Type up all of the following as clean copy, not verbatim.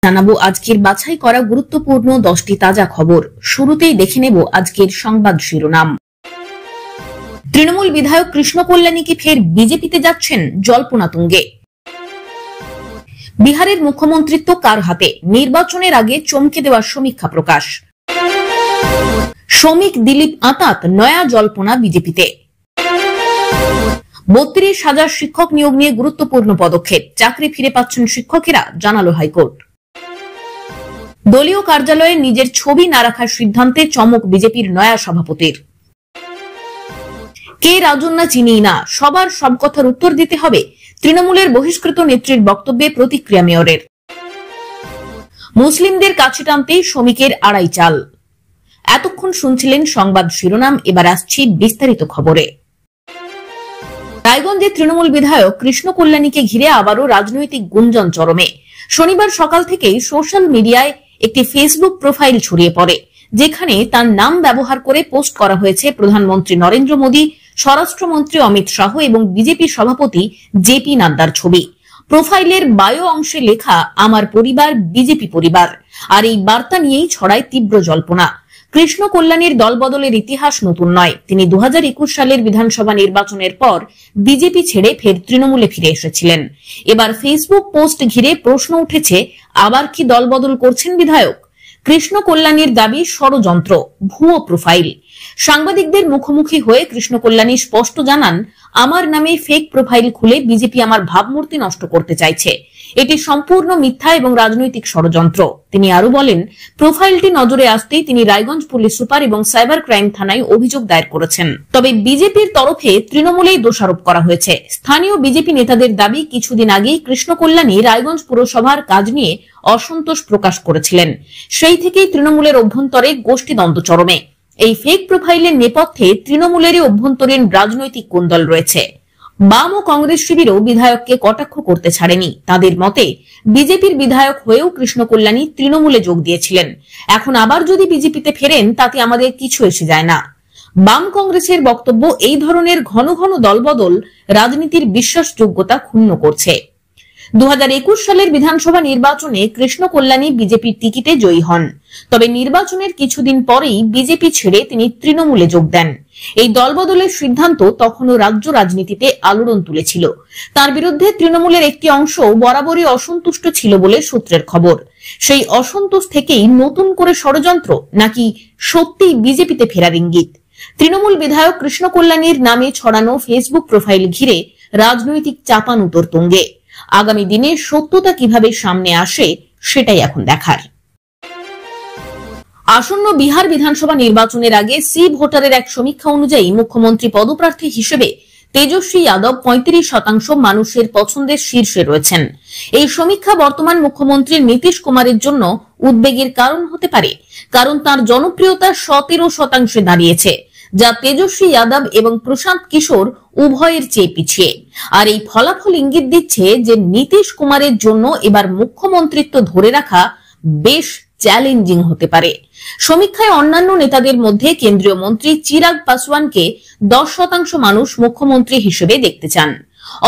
জানাবো আজকের বাছাই করা গুরুত্বপূর্ণ 10টি তাজা খবর। শুরুতেই দেখে নেব আজকের সংবাদ শিরোনাম। তৃণমূল বিধায়ক কৃষ্ণ কল্যাণী কি ফের বিজেপিতে যাচ্ছেন? জল্পনা তুঙ্গে। বিহারের মুখ্যমন্ত্রিত্ব কার হাতে? নির্বাচনের আগে চমকে দেওয়ার সমীক্ষা প্রকাশ। শ্রমিক দিলীপ আঁতাত নয়া জল্পনা বিজেপিতে। 32,000 শিক্ষক নিয়োগ নিয়ে গুরুত্বপূর্ণ পদক্ষেপ, চাকরি ফিরে পাচ্ছেন শিক্ষকেরা, জানালো হাইকোর্ট। দলীয় কার্যালয়ে নিজের ছবি না রাখার সিদ্ধান্তে চমক বিজেপির নয়া সভাপতির। কে রাজন না চিনি না, সবার সব কথার উত্তর দিতে হবে, তৃণমূলের বহিষ্কৃত নেত্রীর বক্তব্যে প্রতিক্রিয়া মেয়রের। মুসলিমদের কাছে টানতেই শ্রমিকের আড়াই চাল। এতক্ষণ শুনছিলেন সংবাদ শিরোনাম, এবার আসছি বিস্তারিত খবরে। রায়গঞ্জে তৃণমূল বিধায়ক কৃষ্ণ কল্যাণীকে ঘিরে আবারও রাজনৈতিক গুঞ্জন চরমে। শনিবার সকাল থেকেই সোশ্যাল মিডিয়ায় একটি ফেসবুক প্রোফাইল ছড়িয়ে পড়ে, যেখানে তার নাম ব্যবহার করে পোস্ট করা হয়েছে প্রধানমন্ত্রী নরেন্দ্র মোদী, স্বরাষ্ট্রমন্ত্রী অমিত শাহ এবং বিজেপি সভাপতি জেপি নাড্ডার ছবি। প্রোফাইলের বায়ো অংশে লেখা আমার পরিবার বিজেপি পরিবার, আর এই বার্তা নিয়েই ছড়ায় তীব্র জল্পনা। কৃষ্ণ কল্যাণীর দলবদলের ইতিহাস নতুন নয়। তিনি 2021 সালের বিধানসভা নির্বাচনের পর বিজেপি ছেড়ে ফের তৃণমূলে ফিরে এসেছিলেন। এবার ফেসবুক পোস্ট ঘিরে প্রশ্ন উঠেছে, আবার কি দলবদল করছেন বিধায়ক? কৃষ্ণ কল্যাণীর দাবি ষড়যন্ত্র, ভুয়ো প্রোফাইল। সাংবাদিকদের মুখোমুখি হয়ে কৃষ্ণ কল্যাণী স্পষ্ট জানান, আমার নামে ফেক প্রোফাইল খুলে বিজেপি আমার ভাবমূর্তি নষ্ট করতে চাইছে। এটি সম্পূর্ণ মিথ্যা এবং রাজনৈতিক ষড়যন্ত্র। তিনি আরো বলেন, প্রোফাইলটি নজরে আসতেই তিনি রায়গঞ্জ পুলিশ সুপার এবং সাইবার ক্রাইম থানায় অভিযোগ দায়ের করেছেন। তবে বিজেপির তরফে তৃণমূলেই দোষারোপ করা হয়েছে। স্থানীয় বিজেপি নেতাদের দাবি, কিছুদিন আগেই কৃষ্ণ কল্যাণী রায়গঞ্জ পুরসভার কাজ নিয়ে অসন্তোষ প্রকাশ করেছিলেন। সেই থেকেই তৃণমূলের অভ্যন্তরে গোষ্ঠীদ্বন্দ্ব চরমে। এই ফেক প্রোফাইলের নেপথ্যে তৃণমূলেরই অভ্যন্তরীণ রাজনৈতিক কোন্দল রয়েছে। বাম ও কংগ্রেস শিবিরও বিধায়ককে কটাক্ষ করতে ছাড়েনি। তাদের মতে, বিজেপির বিধায়ক হয়েও কৃষ্ণ কল্যাণী তৃণমূলে যোগ দিয়েছিলেন। এখন আবার যদি বিজেপিতে ফেরেন, তাতে আমাদের কিছু এসে যায় না। বাম কংগ্রেসের বক্তব্য, এই ধরনের ঘন ঘন দলবদল রাজনীতির বিশ্বাসযোগ্যতা ক্ষুণ্ণ করছে। 2021 সালের বিধানসভা নির্বাচনে কৃষ্ণ কল্যাণী বিজেপির টিকিটে জয়ী হন। তবে নির্বাচনের কিছুদিন পরেই বিজেপি ছেড়ে তিনি তৃণমূলে যোগ দেন। এই দলবদলের সিদ্ধান্ত তখনও রাজ্য রাজনীতিতে আলোড়ন তুলেছিল। তার বিরুদ্ধে তৃণমূলের একটি অংশ বরাবরই অসন্তুষ্ট ছিল বলে সূত্রের খবর। সেই অসন্তোষ থেকেই নতুন করে ষড়যন্ত্র, নাকি সত্যিই বিজেপিতে ফেরার ইঙ্গিত? তৃণমূল বিধায়ক কৃষ্ণ কল্যাণীর নামে ছড়ানো ফেসবুক প্রোফাইল ঘিরে রাজনৈতিক চাপানুতোর তুঙ্গে। আগামী দিনে সত্যতা কিভাবে সামনে আসে, সেটাই এখন দেখার। আসন্ন বিহার বিধানসভা নির্বাচনের আগে সি ভোটারের এক সমীক্ষা অনুযায়ী মুখ্যমন্ত্রী পদপ্রার্থী হিসেবে তেজস্বী যাদব 35% মানুষের পছন্দের শীর্ষে রয়েছেন। এই সমীক্ষা বর্তমান মুখ্যমন্ত্রী নীতিশ কুমারের জন্য উদ্বেগের কারণ হতে পারে, কারণ তার জনপ্রিয়তা 17% দাঁড়িয়েছে, যা তেজস্বী যাদব এবং প্রশান্ত কিশোর উভয়ের চেয়ে পিছিয়ে। আর এই ফলাফল ইঙ্গিত দিচ্ছে যে নীতিশ কুমারের জন্য এবার মুখ্যমন্ত্রিত্ব ধরে রাখা বেশ চ্যালেঞ্জিং হতে পারে। সমীক্ষায় অন্যান্য নেতাদের মধ্যে কেন্দ্রীয় মন্ত্রী চিরাগ পাসওয়ানকে 10% মানুষ মুখ্যমন্ত্রী হিসেবে দেখতে চান।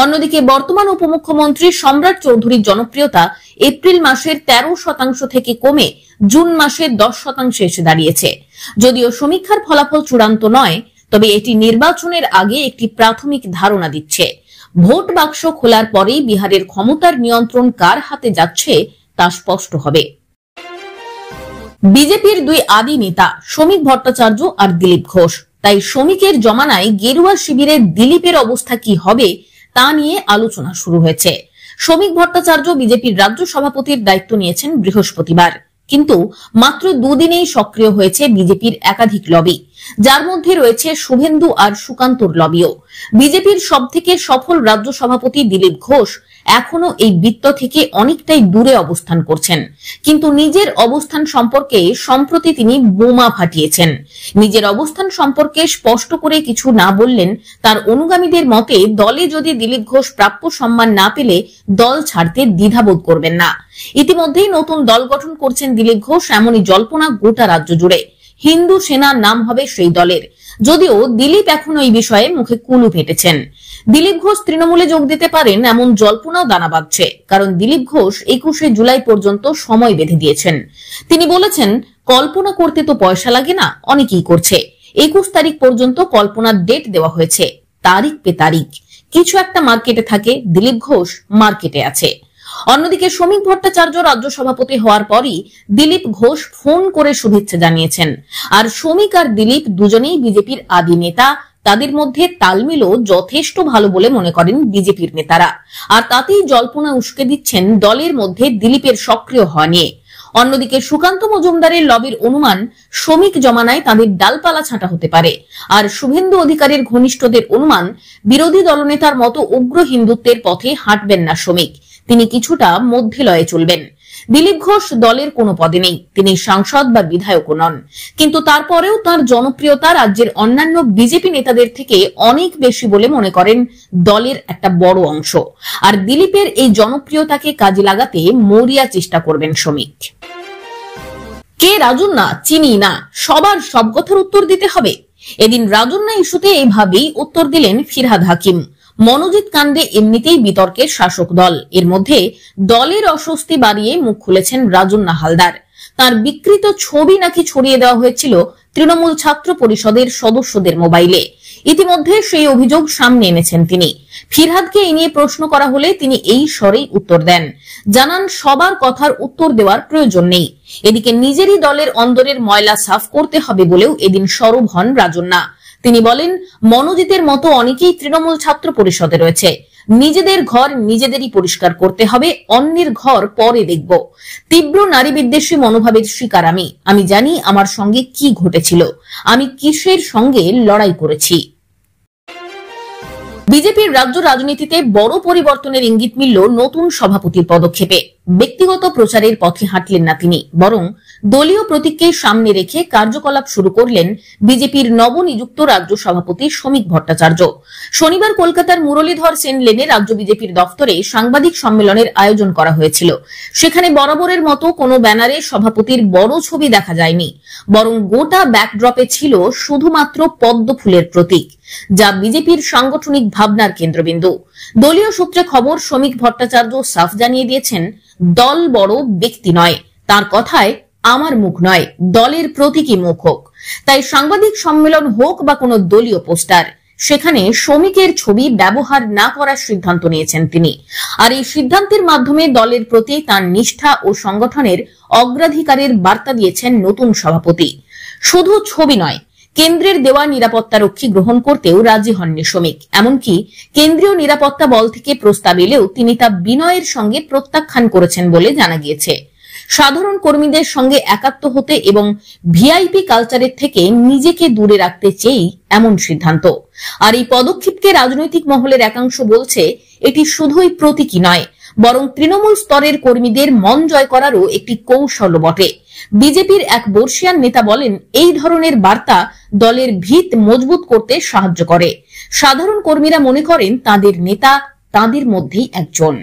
অন্যদিকে বর্তমান উপমুখ্যমন্ত্রী সম্রাট চৌধুরীর জনপ্রিয়তা এপ্রিল মাসের 13% থেকে কমে জুন মাসের 10% এসে দাঁড়িয়েছে। যদিও সমীক্ষার ফলাফল চূড়ান্ত নয়, তবে এটি নির্বাচনের আগে একটি প্রাথমিক ধারণা দিচ্ছে। ভোট বাক্স খোলার পরেই বিহারের ক্ষমতার নিয়ন্ত্রণ কার হাতে যাচ্ছে তা স্পষ্ট হবে। বিজেপির দুই আদি নেতা শ্রমিক ভট্টাচার্য আর দিলীপ ঘোষ, তাই শ্রমিকের জমানায় গেরুয়া শিবিরের দিলীপের অবস্থা কি হবে তা নিয়ে আলোচনা শুরু হয়েছে। শ্রমিক ভট্টাচার্য বিজেপির রাজ্য সভাপতির দায়িত্ব নিয়েছেন বৃহস্পতিবার, কিন্তু মাত্র দুদিনেই সক্রিয় হয়েছে বিজেপির একাধিক লবি, যার মধ্যে রয়েছে শুভেন্দু আর সুকান্তর লবিও। বিজেপির সবথেকে সফল রাজ্য সভাপতি দিলীপ ঘোষ এখনো এই বৃত্ত থেকে অনেকটাই দূরে অবস্থান করছেন, কিন্তু নিজের অবস্থান সম্পর্কে সম্প্রতি তিনি বোমা ফাটিয়েছেন। নিজের অবস্থান সম্পর্কে স্পষ্ট করে কিছু না বললেন তার অনুগামীদের মতে, দলে যদি দিলীপ ঘোষ প্রাপ্য সম্মান না পেলে দল ছাড়তে দ্বিধাবোধ করবেন না। ইতিমধ্যেই নতুন দল গঠন করছেন দিলীপ ঘোষ, এমনই জল্পনা গোটা রাজ্য জুড়ে। হিন্দু সেনার নাম হবে সেই দলের, যদিও দিলীপ এখনো এই বিষয়ে মুখে কুলু ফেটেছেন। দিলীপ ঘোষ তৃণমূলে যোগ দিতে পারেন এমন জল্পনাও দানা বাঁধছে, কারণ দিলীপ ঘোষ 21শে জুলাই পর্যন্ত সময় বেঁধে দিয়েছেন। তিনি বলেছেন, কল্পনা করতে তো পয়সা লাগে না, অনেকেই করছে। 21 তারিখ পর্যন্ত কল্পনার ডেট দেওয়া হয়েছে, তারিখ পে তারিখ। কিছু একটা মার্কেটে থাকে, দিলীপ ঘোষ মার্কেটে আছে। অন্যদিকে শ্রমিক ভট্টাচার্য রাজ্য সভাপতি হওয়ার পরই দিলীপ ঘোষ ফোন করে শুভেচ্ছা জানিয়েছেন। আর শ্রমিক আর দিলীপ দুজনেই বিজেপির আদি নেতা, তাদের মধ্যে তালমিলও যথেষ্ট ভালো বলে মনে করেন বিজেপির নেতারা। আর তাতেই জল্পনা উস্কে দিচ্ছেন দলের মধ্যে দিলীপের সক্রিয় হওয়া নিয়ে। অন্যদিকে সুকান্ত মজুমদারের লবির অনুমান, শ্রমিক জমানায় তাদের ডালপালা ছাঁটা হতে পারে। আর শুভেন্দু অধিকারীর ঘনিষ্ঠদের অনুমান, বিরোধী দলনেতার মতো উগ্র হিন্দুত্বের পথে হাঁটবেন না শ্রমিক, তিনি কিছুটা মধ্যে লয়ে চলবেন। দিলীপ ঘোষ দলের কোনো পদে নেই, তিনি সাংসদ বা বিধায়কও নন, কিন্তু তারপরেও তার জনপ্রিয়তা রাজ্যের অন্যান্য বিজেপি নেতাদের থেকে অনেক বেশি বলে মনে করেন দলের একটা বড় অংশ। আর দিলীপের এই জনপ্রিয়তাকে কাজে লাগাতে মরিয়া চেষ্টা করবেন শ্রমিক। কে রাজন্যা চিনি না, সবার সব কথার উত্তর দিতে হবে। এদিন রাজন্যা ইস্যুতে এইভাবেই উত্তর দিলেন ফিরহাদ হাকিম। মনোজিৎ কাণ্ডে এমনিতেই বিতর্কের শাসক দল, এর মধ্যে দলের অস্বস্তি বাড়িয়ে মুখ খুলেছেন রাজন্যা হালদার। তার বিকৃত ছবি নাকি ছড়িয়ে দেওয়া হয়েছিল তৃণমূল ছাত্র পরিষদের সদস্যদের মোবাইলে। ইতিমধ্যে সেই অভিযোগ সামনে এনেছেন তিনি। ফিরহাদকে এই নিয়ে প্রশ্ন করা হলে তিনি এই স্বরেই উত্তর দেন, জানান সবার কথার উত্তর দেওয়ার প্রয়োজন নেই। এদিকে নিজেরই দলের অন্দরের ময়লা সাফ করতে হবে বলেও এদিন সরব হন রাজন্যা। তিনি বলেন, মনোজিতের মতো অনেকেই তৃণমূল ছাত্র পরিষদে রয়েছে, নিজেদের ঘর নিজেদেরই পরিষ্কার করতে হবে, অন্যের ঘর পরে দেখব। তীব্র নারী বিদ্বেষী মনোভাবের শিকার আমি জানি আমার সঙ্গে কি ঘটেছিল, আমি কিসের সঙ্গে লড়াই করেছি। বিজেপির রাজ্য রাজনীতিতে বড় পরিবর্তনের ইঙ্গিত মিলল নতুন সভাপতির পদক্ষেপে। ব্যক্তিগত প্রচারের পথে হাঁটলেন না তিনি, বরং দলীয় প্রতীককে সামনে রেখে কার্যকলাপ শুরু করলেন বিজেপির নবনিযুক্ত রাজ্য সভাপতি শ্রমিক ভট্টাচার্য। শনিবার কলকাতার মুরলীধর সেন লেনে রাজ্য বিজেপির দফতরে সাংবাদিক সম্মেলনের আয়োজন করা হয়েছিল। সেখানে বরাবরের মতো কোনো ব্যানারে সভাপতির বড় ছবি দেখা যায়নি, বরং গোটা ব্যাকড্রপে ছিল শুধুমাত্র পদ্ম ফুলের প্রতীক, যা বিজেপির সাংগঠনিক ভাবনার কেন্দ্রবিন্দু। দলীয় সূত্রে খবর, শ্রমিক ভট্টাচার্য সাফ জানিয়ে দিয়েছেন, দল বড়, ব্যক্তি নয়। তার কথায়, আমার মুখ নয়, দলের প্রতীকী মুখ হোক। তাই সাংবাদিক সম্মেলন হোক বা কোনো দলীয় পোস্টার, সেখানে শ্রমিকের ছবি ব্যবহার না করার সিদ্ধান্ত নিয়েছেন তিনি। আর এই সিদ্ধান্তের মাধ্যমে দলের প্রতি তার নিষ্ঠা ও সংগঠনের অগ্রাধিকারের বার্তা দিয়েছেন নতুন সভাপতি। শুধু ছবি নয়, কেন্দ্রের দেওয়া নিরাপত্তা রক্ষী গ্রহণ করতেও রাজি হননি শ্রমিক। এমনকি কেন্দ্রীয় নিরাপত্তা বল থেকে প্রস্তাব এলেও তিনি তা বিনয়ের সঙ্গে প্রত্যাখ্যান করেছেন বলে জানা গিয়েছে। সাধারণ কর্মীদের সঙ্গে একাত্ম হতে এবং ভিআইপি কালচারের থেকে নিজেকে দূরে রাখতে চেয়েই এমন সিদ্ধান্ত। আর এই পদক্ষেপকে রাজনৈতিক মহলের একাংশ বলছে, এটি শুধুই প্রতীকী নয়, বরং তৃণমূল স্তরের কর্মীদের মন জয় করারও একটি কৌশল বটে। বিজেপির এক বর্ষিয়ান নেতা বলেন, এই ধরনের বার্তা দলের ভিত মজবুত করতে সাহায্য করে। সাধারণ কর্মীরা মনে করেন তাদের নেতা তাদের মধ্যেই একজন।